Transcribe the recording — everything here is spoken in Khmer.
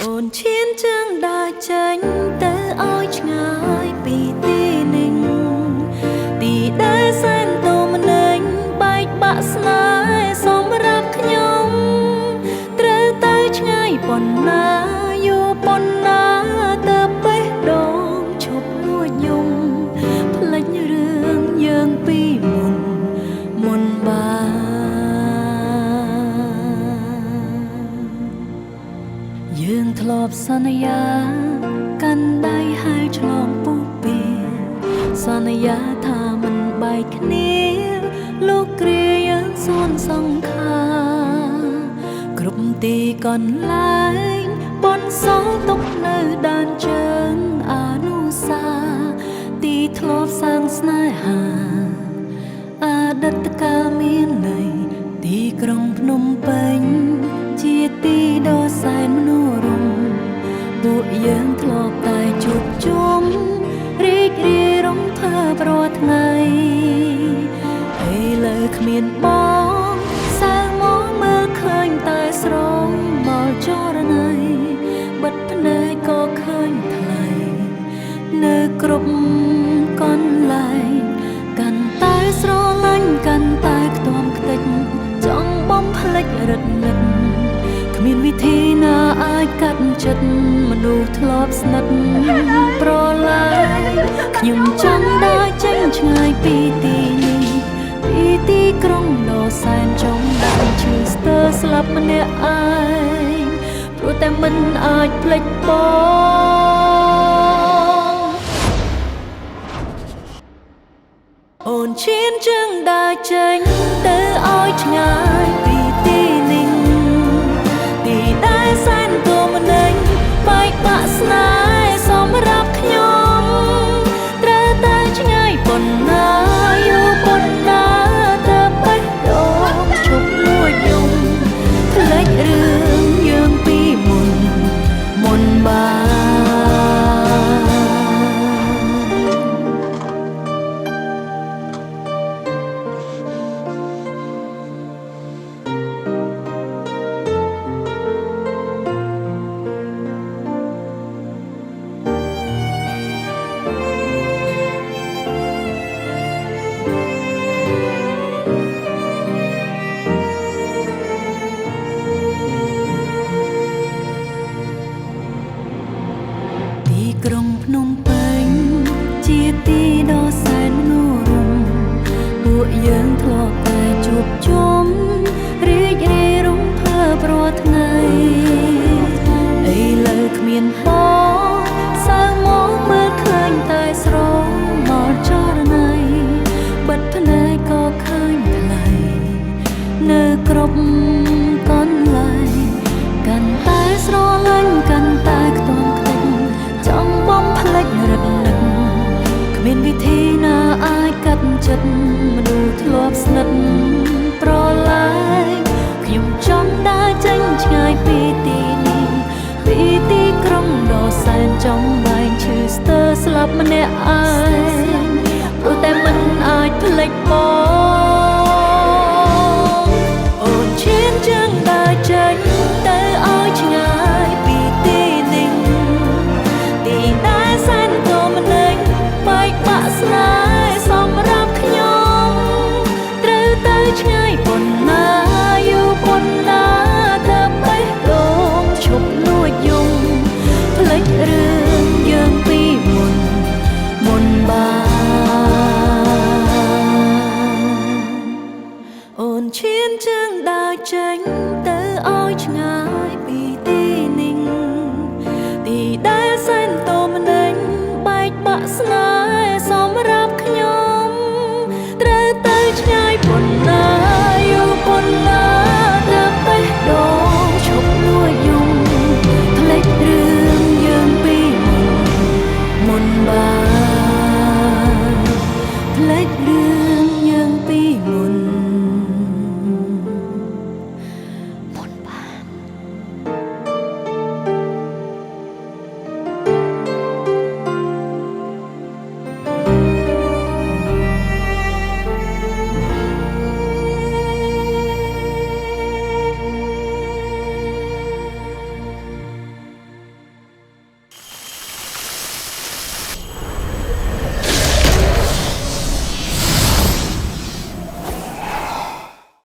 អូនឈានជើងដើរចេញទៅឲ្យឆ្ងាយពីទីនេះទីដែលសែនតមនេញបែកបាក់ស្នេហ៍សម្រាប់ខ្ញុំត្រូវទៅឆ្ងាយប៉ុណ្ណាយូរប៉ុណ្ណាទៅបេះដូងឈប់លួចយំភ្លេចរឿងយើងពីមុនយើងធ្លាប់សន្យាកាន់ដៃហើយឆ្លងពុះពីសន្យាថាមិនបែកគ្នាលោកគ្រាយើងសួនសង្ខាគ្រប់ទីកន្លែងបនសល់ទុកនៅដានជើងអនុសាទីធ្លាប់សាងស្នេហាអតីតកាលមានន័យទីក្រុងភ្នំពេញជាទីដ៏សែនមនោរម្យពួកយើងធ្លាប់តែជួបជុំរីករាយរំភើបរាល់ថ្ងៃឥឡូវគ្មានបងសៅមកមើលឃើញតែស្រងមកចរណៃបិទភ្នែកក៏ឃើញថ្លៃនៅគ្រប់កន្លែងកាន់តែស្រឡាញ់កាន់តែខ្ទាំខ្ទេចចង់បំភ្លេចរឹតនិតគ្មានវិធីណាអាចកាត់ចិត្តមនុស្សធ្លាប់ស្និទ្ធប្រឡាយខ្ញុំចង់ដើរចេញឆ្ងាយពីទីនេះពីទីក្រុងដ៏សែនចង់ដើរឈឺស្ទើរស្លាប់ម្នាក់ឯងព្រោះតែមិនអាចភ្លេចបងអូនឈានជើងដើរចេញទៅឲ្យឆ្ងាយពីទីនេះទីដែលសែនទូមនេញបែកបាក់ស្នេហ៍សម្រាប់ខ្ញុំត្រូវតែឆ្ងាយប៉ុណ្ណាយូរប៉ុណ្ណាទៅបេះដូងឈប់លួចយំភ្លេចរឿងយើងពីមុនបានក្រុងភ្នំពេញជាទីដ៏សែនមនោរម្យពួកយើងធ្លាប់តែជួបជុំរីករាយរំភើបរាល់ថ្ងៃឥឡូវគ្មានបងសៅមកមើលឃើញតែស្រងមកចរណៃបិទភ្នែកក៏ឃើញថ្លៃនៅគ្រប់កន្លែងកាន់តែស្រឡាញ់កាន់តែខ្ទង់ចង់បំភ្លេចរឹកនឹកគ្មានវិធីណាអាចកាត់ចិត្តមនុស្សធ្លាប់ស្និទ្ធប្រឡាយខ្ញុំចង់ដើរចេញឆ្ងាយពីទីនេះពីទីក្រុងដ៏សែនចំបែងឈឺស្ទើរស្លាប់ម្នាក់ឯង